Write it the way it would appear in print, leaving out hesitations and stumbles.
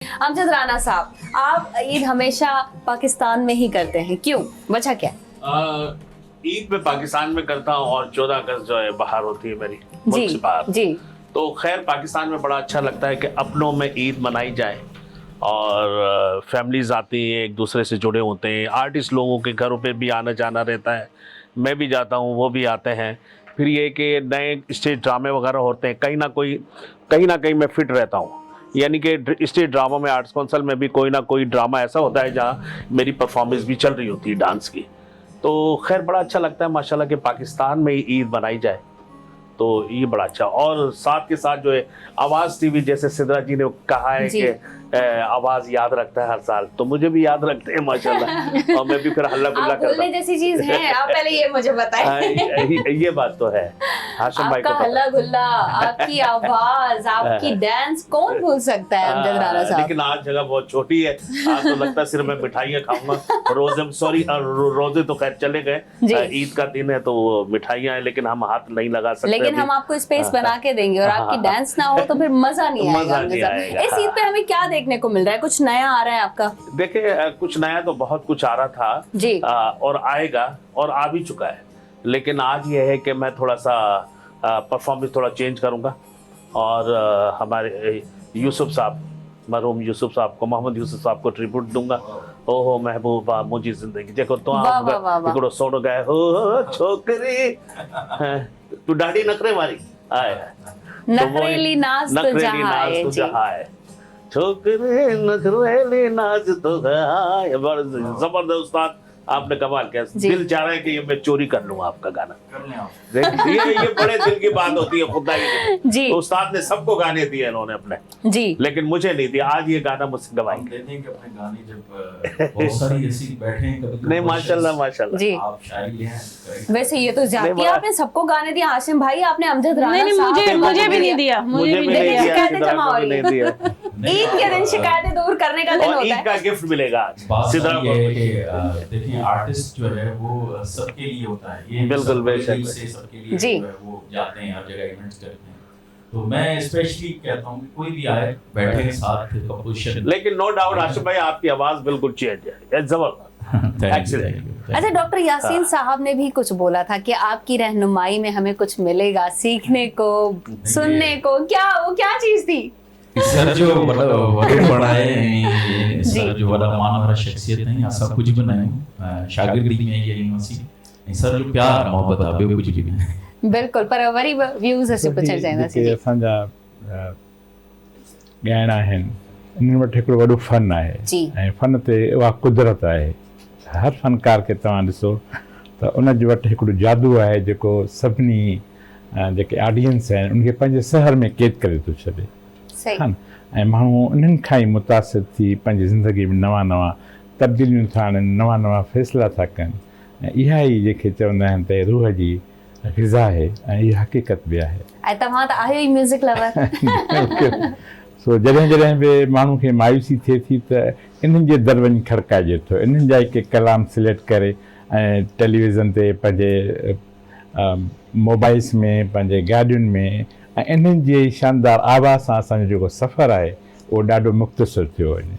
अमजद राना साहब, आप ईद हमेशा पाकिस्तान में ही करते हैं, क्यों, वजह क्या? ईद में पाकिस्तान में करता हूँ और 14 अगस्त जो है बाहर होती है मेरी, मुल्क से बाहर। जी। तो खैर पाकिस्तान में बड़ा अच्छा लगता है कि अपनों में ईद मनाई जाए और फैमिलीज आती हैं, एक दूसरे से जुड़े होते हैं, आर्टिस्ट लोगों के घरों पे भी आना जाना रहता है, मैं भी जाता हूँ, वो भी आते हैं। फिर ये कि नए स्टेज ड्रामे वगैरह होते हैं, कहीं ना कहीं मैं फिट रहता हूँ। यानी कि स्टेज ड्रामा में, आर्ट्स काउंसिल में भी कोई ना कोई ड्रामा ऐसा होता है जहाँ मेरी परफॉर्मेंस भी चल रही होती है डांस की। तो खैर बड़ा अच्छा लगता है माशाल्लाह कि पाकिस्तान में ही ईद मनाई जाए, तो ये बड़ा अच्छा। और साथ के साथ जो है आवाज़ टीवी, जैसे सिद्रा जी ने कहा है कि आवाज़ याद रखता है हर साल, तो मुझे भी याद रखते हैं माशाल्लाह। और मैं भी फिर हल्ला गुल्ला करता हूं। बोलने जैसी चीज है, आप पहले ये मुझे बताएं। ये बात तो है, हाशिम भाई को आपका हल्ला गुल्ला, आपकी आवाज, आपकी डांस कौन भूल सकता है अमजद राना साहब। लेकिन आज जगह बहुत छोटी है, आज तो लगता है सिर्फ मैं मिठाइयाँ खाऊंगा। रोजे तो खैर चले गए, ईद का दिन है तो मिठाइयाँ हैं, लेकिन हम हाथ नहीं लगा सकते। लेकिन हम आपको स्पेस बना के देंगे, और आपकी डांस ना हो तो फिर मजा नहीं आएगा। इस ईद पे हमें क्या देखने को मिल रहा है, कुछ नया आ रहा है आपका? देखिए कुछ नया तो बहुत कुछ आ रहा था जी, और आएगा और आ भी चुका है, लेकिन आज ये है कि मैं थोड़ा सा परफॉर्मेंस थोड़ा चेंज करूंगा। और हमारे यूसुफ साहब, मरहूम यूसुफ साहब को, मोहम्मद यूसुफ साहब को ट्रिब्यूट दूंगा। ओहो महबूबा मुझी जिंदगी देखो तो आप सोनो गए हो छोकरी, तू दाढ़ी नखरे मारी आए, नखरेली नाज तो जहां है, छोकरे नखरेली नाज तो है। जबरदस्त उस्ताद, आपने कमाल किया। दिल चाह रहा है कि ये मैं चोरी कर लूं आपका गाना। ये बड़े दिल की बात होती है खुदा की। जी, उस्ताद ने सबको गाने दिए इन्होंने अपने, जी, लेकिन मुझे नहीं दिया। आज ये गाना मुझसे गवाएंगे। अपने गाने जब बहुत सारी ऐसी बैठे हैं कभी, नहीं माशाल्लाह माशाल्लाह जी, आप शायरी हैं। वैसे ये तो जाती है, आपने सबको गाने दिए। हाशिम भाई, आपने अमजद राना मुझे भी नहीं दिया, मुझे भी नहीं दिया। शिकायतें जमा हो रही है। ईद के दिन शिकायतें दूर करने का दिन होता है, ईद का गिफ्ट मिलेगा आज। देखिए आर्टिस्ट जो है वो सबके लिए होता है, ये बिल्कुल बेशक सबके लिए जी, वो जाते हैं हर जगह इवेंट्स करते हैं। तो मैं स्पेशली कहता हूँ कि कोई भी आए, बैठे साथ कंपोजिशन। लेकिन नो डाउट आशिफ भाई आपकी आवाज बिल्कुल चेंज है, जबरदस्त, एक्सीलेंट। अच्छा, डॉक्टर यासीन साहब ने भी कुछ बोला था कि आपकी रहनुमाई में हमें कुछ मिलेगा सीखने को, सुनने को। क्या वो क्या चीज थी? सर जो मतलब वडे बनाए, सर जो बड़ा मान वाला शख्सियत नहीं, ऐसा कुछ भी नहीं शागिर्दी में यही मसी सर जो प्यार मोहब्बत आ बे कुछ भी नहीं। बिल्कुल, पर वरी व्यूज़ असी पुछण चाहींदा सी कि असांजा ॻाइण आहिनि, इन्हनि वटि हिकिड़ो वॾो फ़न आहे ऐं फ़न ते उहा कुदरत आहे। हर फ़नकार खे तव्हां ॾिसो त उन जे वटि हिकिड़ो जादू आहे जेको सभिनी जेके ऑडियंस आहिनि उनखे पंहिंजे सहर में क़ैद करे थो छॾे। ऐं माण्हू उन्हनि खां ई मुतासिर थी पंहिंजी ज़िंदगी में नवां तब्दीलियूं था आणनि, नवां फ़ैसिला था कनि। ऐं इहा ई जेके चवंदा आहिनि त रूह जी ग़िज़ा आहे ऐं इहा हक़ीक़त बि आहे। ऐं तव्हां त आहियो ई म्यूज़िक लवर। सो जॾहिं बि माण्हू खे मायूसी थिए थी त इन्हनि जे दर वञी खड़काइजे थो, इन्हनि जा के कलाम सिलेक्ट करे ऐं टेलीविज़न ते, पंहिंजे मोबाइल्स में, पंहिंजे गाॾियुनि में, ऐं इन्हनि जे शानदार आवाज़ सां असांजो जेको सफ़र आहे उहो ॾाढो मुख़्तसिर थियो वञे।